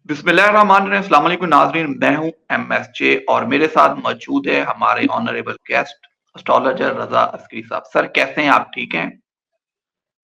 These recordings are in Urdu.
بسم اللہ الرحمن الرحیم. السلام علیکم ناظرین, میں ہوں ایم ایس جے اور میرے ساتھ موجود ہے ہمارے آنریبل گیسٹ اسٹرالوجر رضا عسکری صاحب. سر کیسے ہیں آپ؟ ٹھیک ہیں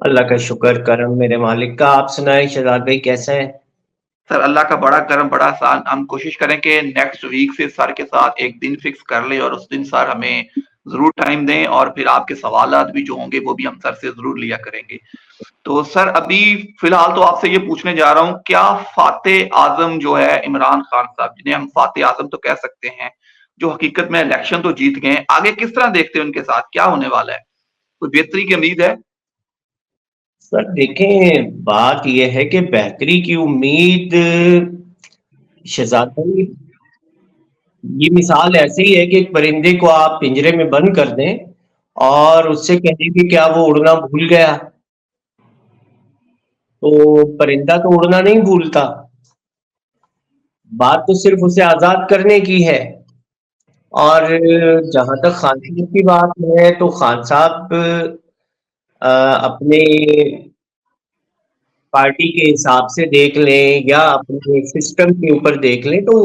اللہ کا شکر کرم میرے مالک کا. آپ سنائیں شہزاد بھائی کیسے ہیں؟ سر؟ اللہ کا بڑا کرم, بڑا آسان. ہم کوشش کریں کہ نیکسٹ ویک سے سر کے ساتھ ایک دن فکس کر لیں اور اس دن سر ہمیں ضرور ٹائم دیں, اور پھر آپ کے سوالات بھی جو ہوں گے وہ بھی ہم سر سے ضرور لیا کریں گے. تو سر ابھی فی الحال تو آپ سے یہ پوچھنے جا رہا ہوں, کیا فاتح اعظم جو ہے عمران خان صاحب, جنہیں ہم فاتح اعظم تو کہہ سکتے ہیں, جو حقیقت میں الیکشن تو جیت گئے ہیں, آگے کس طرح دیکھتے ہیں ان کے ساتھ کیا ہونے والا ہے؟ کوئی بہتری کی امید ہے؟ سر دیکھیں, بات یہ ہے کہ بہتری کی امید شہزاد بھائی یہ مثال ایسے ہی ہے کہ ایک پرندے کو آپ پنجرے میں بند کر دیں اور اس سے کہیں کہ کیا وہ اڑنا بھول گیا, تو پرندہ تو اڑنا نہیں بھولتا. بات تو صرف اسے آزاد کرنے کی ہے. اور جہاں تک خان صاحب کی بات ہے تو خان صاحب اپنے پارٹی کے حساب سے دیکھ لیں یا اپنے سسٹم کے اوپر دیکھ لیں تو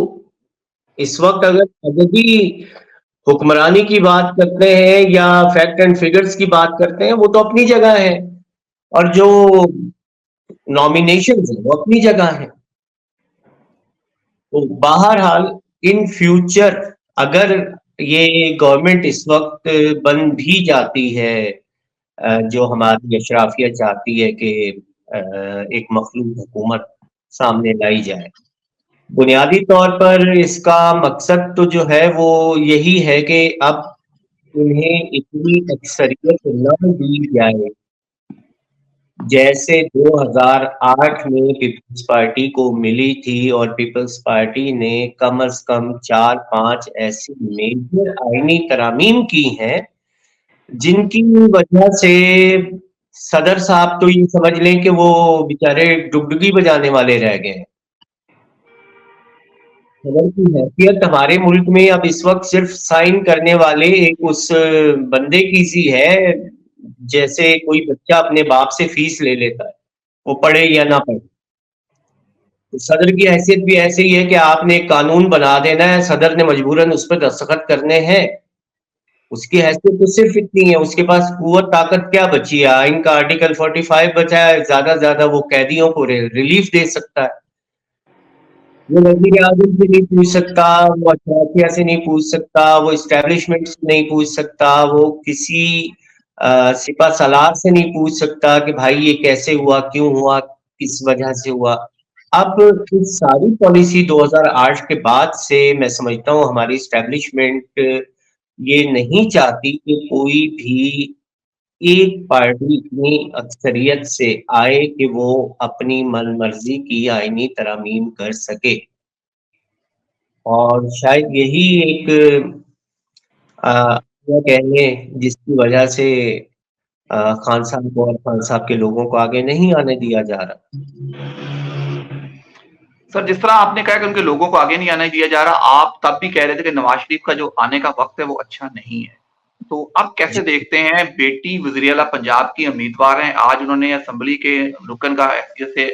اس وقت اگر عددی حکمرانی کی بات کرتے ہیں یا فیکٹ اینڈ فگرز کی بات کرتے ہیں وہ تو اپنی جگہ ہے, اور جو نامینیشنز ہیں وہ اپنی جگہ ہیں. تو بہرحال ان فیوچر اگر یہ گورنمنٹ اس وقت بن بھی جاتی ہے, جو ہماری اشرافیہ چاہتی ہے کہ ایک مخلوط حکومت سامنے لائی جائے, بنیادی طور پر اس کا مقصد تو جو ہے وہ یہی ہے کہ اب انہیں اتنی اکثریت نہ دی جائے جیسے 2008 میں پیپلز پارٹی کو ملی تھی, اور پیپلز پارٹی نے کم از کم 4-5 ایسی میجر آئینی ترامیم کی ہیں جن کی وجہ سے صدر صاحب تو یہ سمجھ لیں کہ وہ بیچارے ڈگڈگی بجانے والے رہ گئے ہیں. صدر کی حیثیت ہمارے ملک میں اب اس وقت صرف سائن کرنے والے ایک اس بندے کی سی ہے جیسے کوئی بچہ اپنے باپ سے فیس لے لیتا ہے, وہ پڑھے یا نہ پڑھے. تو صدر کی حیثیت بھی ایسے ہی ہے کہ آپ نے ایک قانون بنا دینا ہے, صدر نے مجبوراً اس پہ دستخط کرنے ہیں. اس کی حیثیت تو صرف اتنی ہے, اس کے پاس قوت طاقت کیا بچی ہے؟ آئین کا آرٹیکل 45 بچا ہے, زیادہ سے زیادہ وہ قیدیوں کو ریلیف دے سکتا ہے. وہ وزیر اعظم سے نہیں پوچھ سکتا, وہ اشرافیہ سے نہیں پوچھ سکتا, وہ اسٹیبلشمنٹ سے نہیں پوچھ سکتا, وہ کسی سپہ سالار سے نہیں پوچھ سکتا کہ بھائی یہ کیسے ہوا, کیوں ہوا, کس وجہ سے ہوا. اب اس ساری پالیسی 2008 کے بعد سے میں سمجھتا ہوں ہماری اسٹیبلشمنٹ یہ نہیں چاہتی کہ کوئی بھی ایک پارٹی اتنی اکثریت سے آئے کہ وہ اپنی من مرضی کی آئینی ترامیم کر سکے. اور شاید یہی ایک کہہ لیں جس کی وجہ سے خان صاحب کو اور خان صاحب کے لوگوں کو آگے نہیں آنے دیا جا رہا. سر جس طرح آپ نے کہا کہ ان کے لوگوں کو آگے نہیں آنے دیا جا رہا, آپ تب بھی کہہ رہے تھے کہ نواز شریف کا جو آنے کا وقت ہے وہ اچھا نہیں ہے, تو اب کیسے دیکھتے ہیں؟ بیٹی وزیر اعلیٰ پنجاب کی امیدوار ہیں, آج انہوں نے اسمبلی کے رکن کا حیثیت سے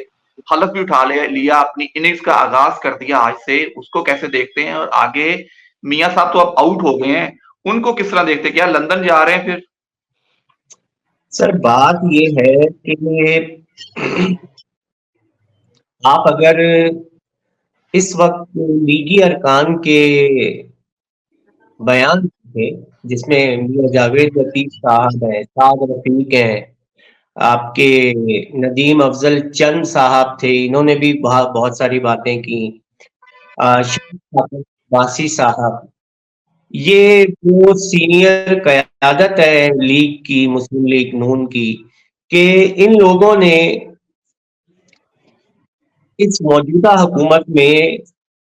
حلف بھی اٹھا لیا, اپنی اننگز کا آغاز کر دیا آج سے, اس کو کیسے دیکھتے ہیں؟ اور آگے میاں صاحب تو اب آؤٹ ہو گئے ہیں, ان کو کس طرح دیکھتے ہیں؟ کیا لندن جا رہے ہیں پھر؟ سر بات یہ ہے کہ آپ اگر اس وقت لیگی ارکان کے بیان تھے جس میں میاں جاوید لطیف صاحب ہیں, سعد رفیق ہیں, آپ کے ندیم افضل چند صاحب تھے, انہوں نے بھی بہت ساری باتیں کی, باسی صاحب, یہ جو سینئر قیادت ہے لیگ کی, مسلم لیگ نون کی, کہ ان لوگوں نے اس موجودہ حکومت میں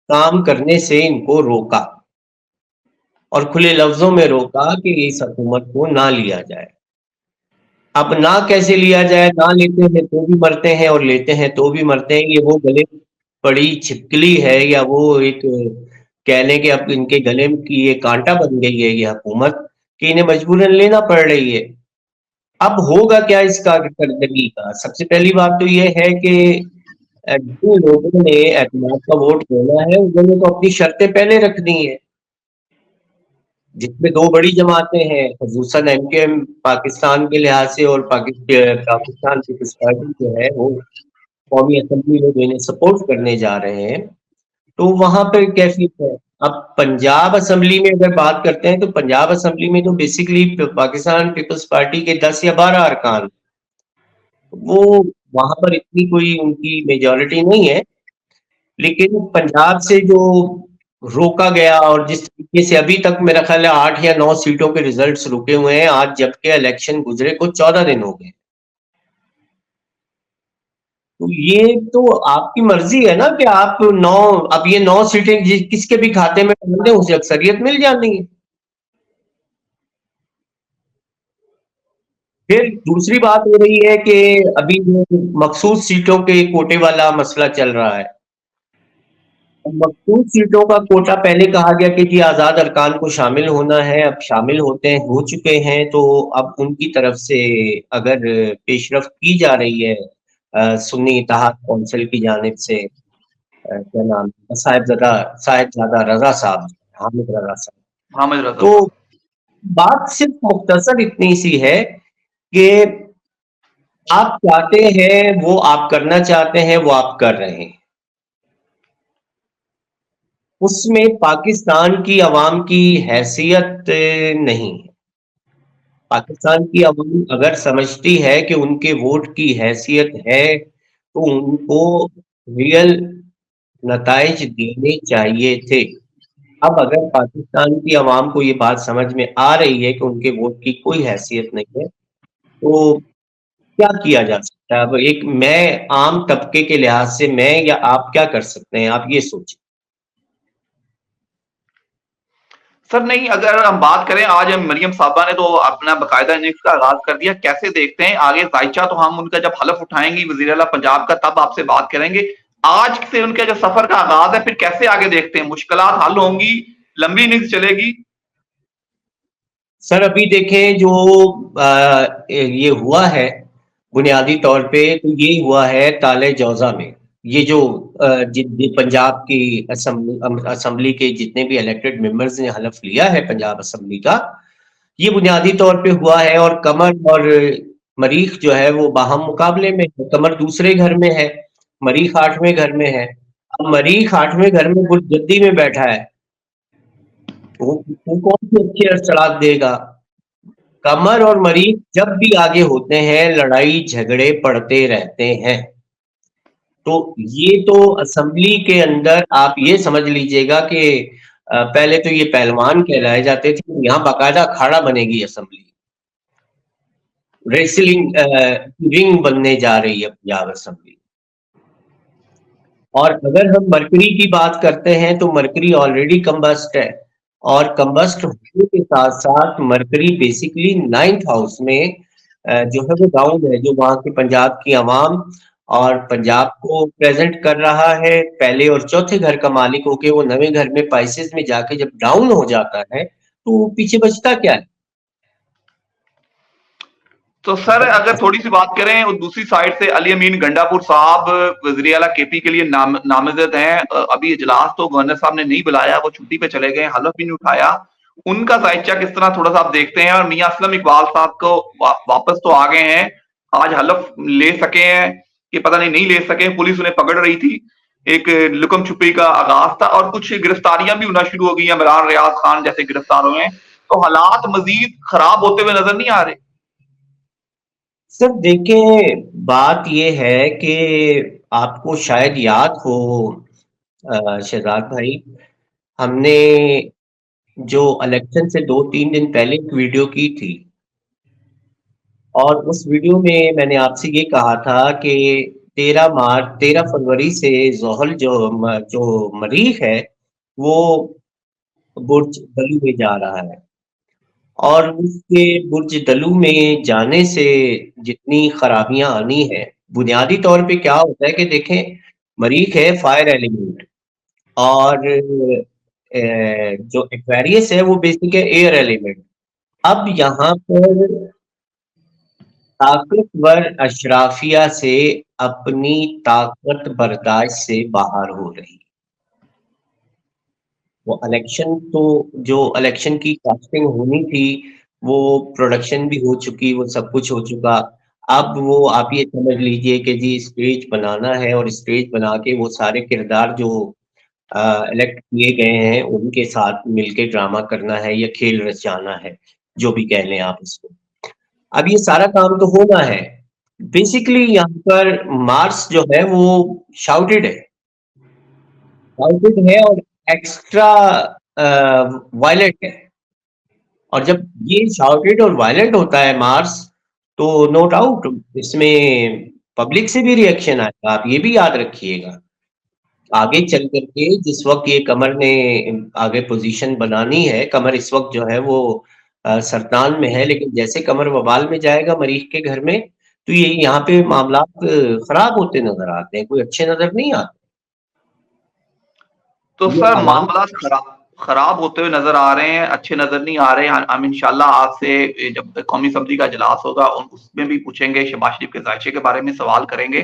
کام کرنے سے ان کو روکا, اور کھلے لفظوں میں روکا کہ اس حکومت کو نہ لیا جائے. اب نہ کیسے لیا جائے؟ نہ لیتے ہیں تو بھی مرتے ہیں اور لیتے ہیں تو بھی مرتے ہیں. یہ وہ گلے پڑی چھپکلی ہے, یا وہ ایک کہہ لیں کہ اب ان کے گلے کی یہ کانٹا بن گئی ہے یہ حکومت کہ انہیں مجبوراً لینا پڑ رہی ہے. اب ہوگا کیا اس کا کردگی کا؟ سب سے پہلی بات تو یہ ہے کہ جن لوگوں نے اعتماد کا ووٹ دینا ہے انہوں نے تو اپنی شرطیں پہلے رکھ دی ہیں، جس میں دو بڑی جماعتیں ہیں، خصوصاً ایم کے ایم پاکستان کے لحاظ سے، اور پاکستان پیپلز پارٹی جو ہے وہ قومی اسمبلی میں جو انہیں سپورٹ کرنے جا رہے ہیں، تو وہاں پہ کیفیت ہے۔ اب پنجاب اسمبلی میں اگر بات کرتے ہیں تو پنجاب اسمبلی میں تو بیسیکلی پاکستان پیپلز پارٹی کے 10 یا 12 ارکان، وہ وہاں پر اتنی کوئی ان کی میجورٹی نہیں ہے، لیکن پنجاب سے جو روکا گیا اور جس طریقے سے ابھی تک میرا خیال ہے 8 یا 9 سیٹوں کے ریزلٹس رکے ہوئے ہیں، آج جبکہ الیکشن گزرے کو 14 دن ہو گئے، تو یہ تو آپ کی مرضی ہے نا کہ آپ اب یہ 9 سیٹیں کس کے بھی کھاتے میں ڈال دیں اسے اکثریت مل جانی ہے۔ پھر دوسری بات ہو رہی ہے کہ ابھی جو مخصوص سیٹوں کے کوٹے والا مسئلہ چل رہا ہے، مخصوص سیٹوں کا کوٹا پہلے کہا گیا کہ جی آزاد ارکان کو شامل ہونا ہے، اب شامل ہو چکے ہیں، تو اب ان کی طرف سے اگر پیش رفت کی جا رہی ہے سنی اتحاد کونسل کی جانب سے، کیا نام صاحبزادہ رضا صاحب، حامد رضا صاحب، حامد رضا تو صاحب۔ بات صرف مختصر اتنی سی ہے کہ آپ چاہتے ہیں وہ آپ کرنا چاہتے ہیں، وہ آپ کر رہے ہیں، اس میں پاکستان کی عوام کی حیثیت نہیں ہے۔ پاکستان کی عوام اگر سمجھتی ہے کہ ان کے ووٹ کی حیثیت ہے تو ان کو ریئل نتائج دینے چاہیے تھے۔ اب اگر پاکستان کی عوام کو یہ بات سمجھ میں آ رہی ہے کہ ان کے ووٹ کی کوئی حیثیت نہیں ہے، تو کیا کیا جا سکتا ہے؟ اب ایک میں عام طبقے کے لحاظ سے میں یا آپ کیا کر سکتے ہیں، آپ یہ سوچیں۔ سر نہیں، اگر ہم بات کریں، آج مریم صاحبہ نے تو اپنا باقاعدہ اننگز کا آغاز کر دیا، کیسے دیکھتے ہیں آگے زائچہ؟ تو ہم ان کا جب حلف اٹھائیں گی وزیر اعلیٰ پنجاب کا تب آپ سے بات کریں گے، آج سے ان کے جو سفر کا آغاز ہے پھر کیسے آگے دیکھتے ہیں؟ مشکلات حل ہوں گی؟ لمبی اننگز چلے گی؟ سر ابھی دیکھیں جو یہ ہوا ہے بنیادی طور پہ تو یہ ہوا ہے تالے جوزہ میں، یہ جو پنجاب کی اسمبلی کے جتنے بھی الیکٹڈ ممبرز نے حلف لیا ہے پنجاب اسمبلی کا، یہ بنیادی طور پہ ہوا ہے، اور کمر اور مریخ جو ہے وہ باہم مقابلے میں ہے، کمر دوسرے گھر میں ہے، مریخ 8ویں گھر میں ہے۔ اب مریخ 8ویں گھر میں جدی میں بیٹھا ہے، وہ کون سی اچھی اثرات دے گا؟ کمر اور مریخ جب بھی آگے ہوتے ہیں لڑائی جھگڑے پڑتے رہتے ہیں، تو یہ تو اسمبلی کے اندر آپ یہ سمجھ لیجئے گا کہ پہلے تو یہ پہلوان کہلائے جاتے تھے، یہاں باقاعدہ اکھاڑا بنے گی اسمبلی، ریسلنگ رنگ بننے جا رہی ہے پنجاب اسمبلی۔ اور اگر ہم مرکری کی بات کرتے ہیں تو مرکری آلریڈی کمبسٹ ہے، اور کمبسٹ ہونے کے ساتھ ساتھ مرکری بیسیکلی 9th ہاؤس میں جو ہے وہ ڈاؤن ہے، جو وہاں کے پنجاب کی عوام اور پنجاب کو پریزنٹ کر رہا ہے پہلے اور چوتھے گھر کا مالک ہو کے، وہ نویں گھر میں پائسز میں جا کے جب ڈاؤن ہو جاتا ہے تو پیچھے بچتا کیا ہے؟ تو سر اگر تھوڑی سی بات کریں دوسری سائڈ سے، علی امین گنڈا پور صاحب وزیر اعلیٰ کے پی کے لیے نامزد ہیں، ابھی اجلاس تو گورنر صاحب نے نہیں بلایا، وہ چھٹی پہ چلے گئے، حلف بھی نہیں اٹھایا، ان کا ذائچہ کس طرح تھوڑا سا آپ دیکھتے ہیں؟ اور میاں اسلم اقبال صاحب کو واپس تو آ گئے ہیں، آج حلف لے سکے ہیں کہ پتہ نہیں لے سکے، پولیس انہیں پکڑ رہی تھی، ایک لکم چھپی کا آغاز تھا، اور کچھ گرفتاریاں بھی ہونا شروع ہو گئی ہیں، عمران ریاض خان جیسے گرفتار ہوئے ہیں، تو حالات مزید خراب ہوتے ہوئے نظر نہیں آ رہے؟ سر دیکھیں بات یہ ہے کہ آپ کو شاید یاد ہو شہزاد بھائی، ہم نے جو الیکشن سے 2-3 دن پہلے ایک ویڈیو کی تھی، اور اس ویڈیو میں نے آپ سے یہ کہا تھا کہ 13 فروری سے زحل جو مریخ ہے وہ برج دلو میں جا رہا ہے، اور اس کے برج دلو میں جانے سے جتنی خرابیاں آنی ہے، بنیادی طور پہ کیا ہوتا ہے کہ دیکھیں مریخ ہے فائر ایلیمنٹ، اور جو ایکویریس ہے وہ بیسک ہے ایئر ایلیمنٹ۔ اب یہاں پر طاقتور اشرافیہ سے اپنی طاقت برداشت سے باہر ہو رہی. وہ الیکشن تو جو الیکشن کی کاسٹنگ ہونی تھی وہ پروڈکشن بھی ہو چکی, وہ سب کچھ ہو چکا. اب وہ آپ یہ سمجھ لیجئے کہ جی اسٹیج بنانا ہے, اور اسٹیج بنا کے وہ سارے کردار جو الیکٹ کیے گئے ہیں ان کے ساتھ مل کے ڈرامہ کرنا ہے یا کھیل رچانا ہے, جو بھی کہہ لیں آپ اس کو. اب یہ سارا کام تو ہونا ہے. بیسیکلی یہاں پر مارس جو ہے وہ شاؤٹڈ ہے, اور ایکسٹرا وائلنٹ ہے. اور جب یہ شاؤٹڈ اور وائلنٹ ہوتا ہے مارس, تو نو ڈاؤٹ اس میں پبلک سے بھی ری ایکشن آئے گا. آپ یہ بھی یاد رکھیے گا آگے چل کر کے, جس وقت یہ قمر نے آگے پوزیشن بنانی ہے, قمر اس وقت جو ہے وہ سرطان میں ہے, لیکن جیسے قمر وبال میں جائے گا مریخ کے گھر میں, تو یہ یہاں پہ معاملات خراب ہوتے نظر آتے ہیں, کوئی اچھے نظر نہیں آتے. تو یہ سر عوام معاملات خراب ہوتے ہوئے نظر آ رہے ہیں, اچھے نظر نہیں آ رہے ہیں. ہم انشاءاللہ آج سے جب قومی اسمبلی کا اجلاس ہوگا اس میں بھی پوچھیں گے, شہباز شریف کے ذائچے کے بارے میں سوال کریں گے.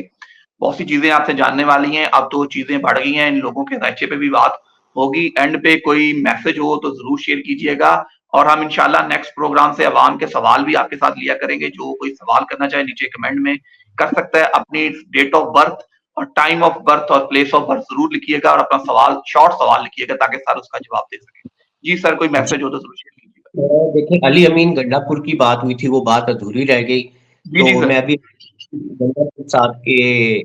بہت سی چیزیں آپ سے جاننے والی ہیں. اب تو چیزیں بڑھ گئی ہیں, ان لوگوں کے ذائچے پہ بھی بات ہوگی. اینڈ پہ کوئی میسج ہو تو ضرور شیئر کیجئے گا, اور ہم انشاءاللہ نیکسٹ پروگرام سے عوام کے سوال بھی آپ کے ساتھ لیا کریں گے. جو کوئی سوال کرنا چاہے نیچے کمنٹ میں کر سکتا ہے, اپنی ڈیٹ آف برتھ اور ٹائم آف برتھ اور پلیس آف برتھ ضرور لکھیے گا, اور اپنا سوال شارٹ سوال لکھیے گا تاکہ سر اس کا جواب دے سکیں. جی سر, کوئی میسج ہو تو ضرور شیئر کیجیے گا. دیکھیں, علی امین گنڈا پور کی بات ہوئی تھی, وہ بات ادھوری رہ گئی. جی تو جی سر. میں ابھی گنڈا پور صاحب کے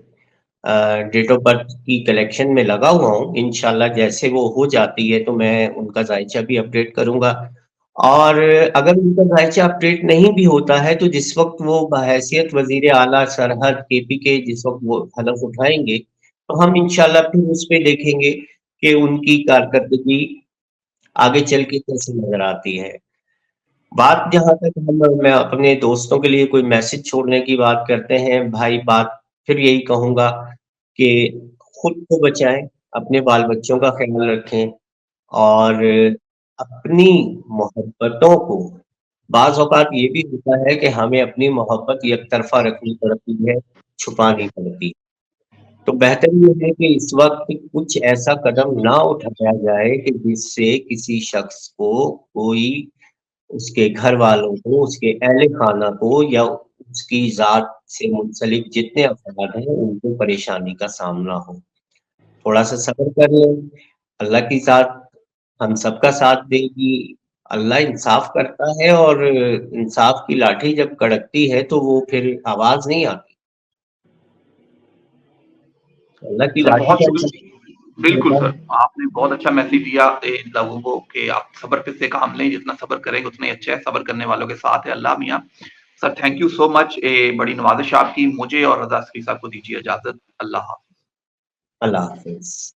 ڈیٹ آف برتھ کی کلیکشن میں لگا ہوا ہوں. انشاءاللہ جیسے وہ ہو جاتی ہے تو میں ان کا ذائچہ بھی اپڈیٹ کروں گا. اور اگر ان کا ذائچہ اپڈیٹ نہیں بھی ہوتا ہے تو جس وقت وہ بحیثیت وزیر اعلیٰ سرحد کے پی کے جس وقت وہ حلف اٹھائیں گے, تو ہم انشاءاللہ پھر اس پہ دیکھیں گے کہ ان کی کارکردگی آگے چل کے کیسے نظر آتی ہے. بات جہاں تک میں اپنے دوستوں کے لیے کوئی میسج چھوڑنے کی بات کرتے ہیں بھائی, بات پھر یہی کہوں گا کہ خود کو بچائیں, اپنے بال بچوں کا خیال رکھیں, اور اپنی محبتوں کو, بعض اوقات یہ بھی ہوتا ہے کہ ہمیں اپنی محبت یک طرفہ رکھنی پڑتی ہے, چھپانی پڑتی. تو بہتر یہ ہے کہ اس وقت کچھ ایسا قدم نہ اٹھایا جائے کہ جس سے کسی شخص کو, کوئی اس کے گھر والوں کو, اس کے اہل خانہ کو, یا اس کی ذات سے منسلک جتنے افراد ہیں ان کو پریشانی کا سامنا ہو. تھوڑا سا صبر کر لیں, اللہ کی ذات ہم سب کا ساتھ دے گی. اللہ انصاف کرتا ہے, اور انصاف کی لاٹھی جب کڑکتی ہے تو وہ پھر آواز نہیں آتی. اللہ کی سر لاٹھی بہت شکریہ. بالکل کا سر, آپ نے بہت اچھا میسج دیا لوگوں کو کہ آپ صبر سے کام لیں, جتنا صبر کریں گے اتنا ہی اچھا ہے. صبر کرنے والوں کے ساتھ ہے اللہ میاں. سر تھینک یو سو مچ, بڑی نوازش آپ کی. مجھے اور رضا عسکری صاحب کو دیجیے اجازت. اللہ حافظ. اللہ حافظ.